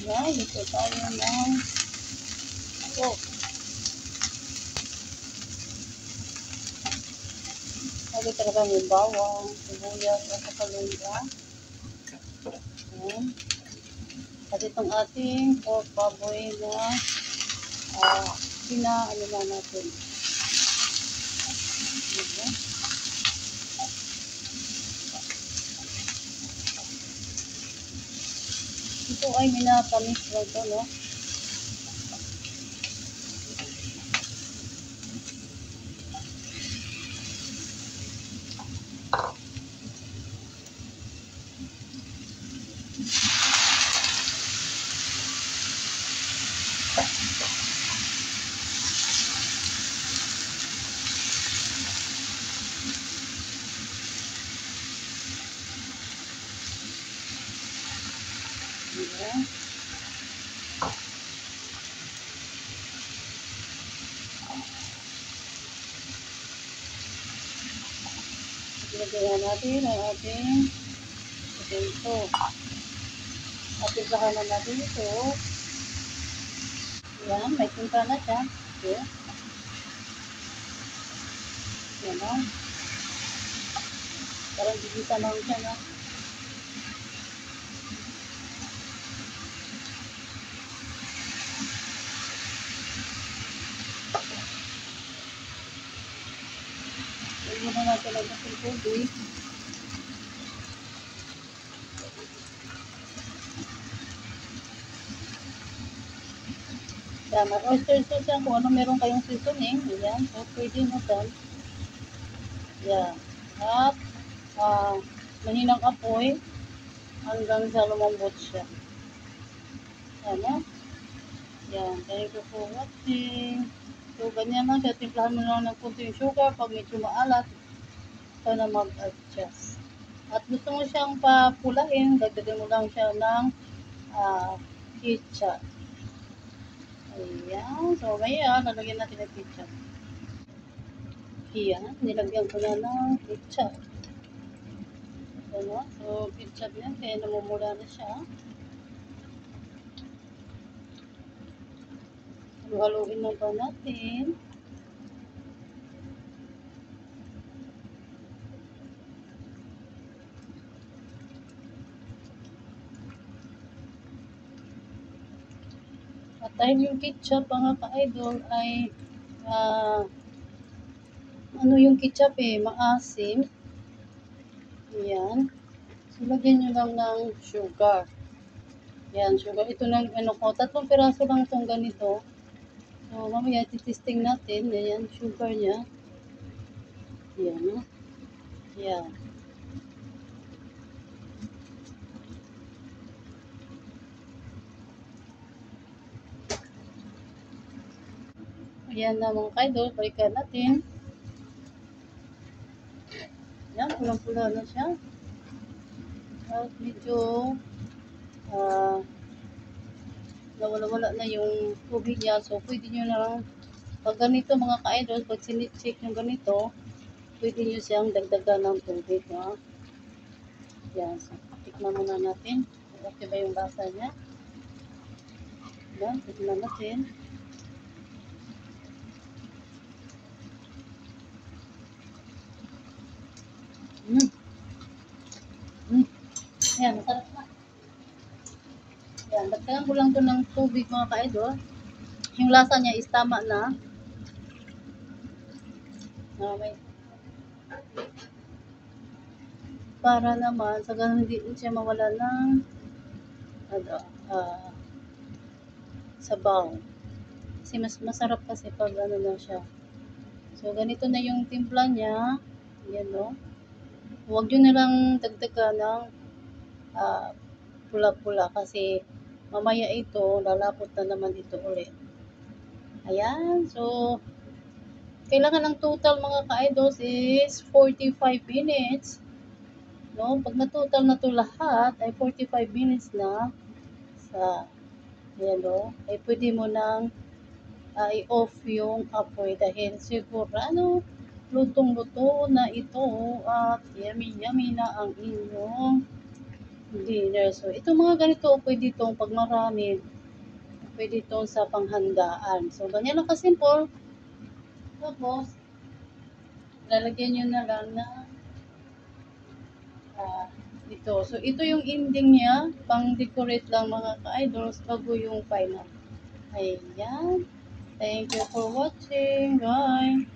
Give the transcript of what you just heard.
Yan, ito tayo ng pork. Lagi talaga yung bawang, sibuyas, at kaluya. Yan. At itong ating pork baboy na ano na natin. Yan. Ito ay minatamis na ito, no? Ayan. Ilagyan natin ang ating potato. At isahan na natin ito. Ayan, may tinta na siya. Okay. Ayan o. Parang bibita na siya na. Lagyan na natin ang ating tubig. Yan, oyster sauce yan kung ano meron kayong seasoning. Ayan, so pwede mo dyan. Yan. At mahinang apoy hanggang sa lumambot siya. Yan. Yan, thank you for watching. So, ganyan lang siya. Timplahan mo lang ng kunting sugar. Pag medyo maalat, ito na mag-adjust. At gusto mo siyang papulain, dagdagan mo lang siya ng ketchup. Ayan. So, ngayon, lalagyan natin ng ketchup. Ayan, nilagyan ko na ng ketchup. Ayan, so, ketchup yan, kaya namumula na siya. Haluin na ba natin? At dahil yung ketchup, mga ka-idol, ay ano yung ketchup maasim. Ayan. So, lagyan nyo lang ng sugar. Ayan, sugar. Ito lang, 3 piraso lang itong ganito. So, mamaya titisting natin. Ayan, sugar niya. Ayan, no? Ayan. Ayan na mga kaidol, balikan natin. Ayan, pulang-pula na siya. At medyo nawala-wala na yung tubig niya. So, pwede nyo na lang, pag ganito mga ka-idol, pag sinitsik yung ganito, pwede nyo siyang dagdagan ng tubig. No? Yan, so, tikman muna natin. Okay ba yung lasa niya? Yan, tikman natin. Yan, masarap na. Yan, dagdagan ko lang ito ng tubig mga ka-idol. Yung lasa niya is tama na. Okay. Para naman, sa ganun hindi siya mawala ng sabaw. Kasi mas masarap kasi pag ano na siya. So, ganito na yung timpla niya. Yan, no? Huwag nyo nilang dagdagan ng pula-pula kasi mamaya ito, lalapot na naman ito ulit. Ayan, so, kailangan ng total mga ka-idols is 45 minutes. No? Pag na-total na to lahat, ay 45 minutes na sa, ayan, no? Ay pwede mo nang i-off yung apoy dahil sigurado lutong-luto na ito at yummy-yummy na ang inyong dinner. So, itong mga ganito, pwede itong pag marami, pwede itong sa panghandaan. So, ganyan lang kasimple. Tapos, lalagyan nyo na lang na ito. So, ito yung ending niya. Pang-decorate lang mga ka-idols bago yung final. Ayan. Thank you for watching, guys.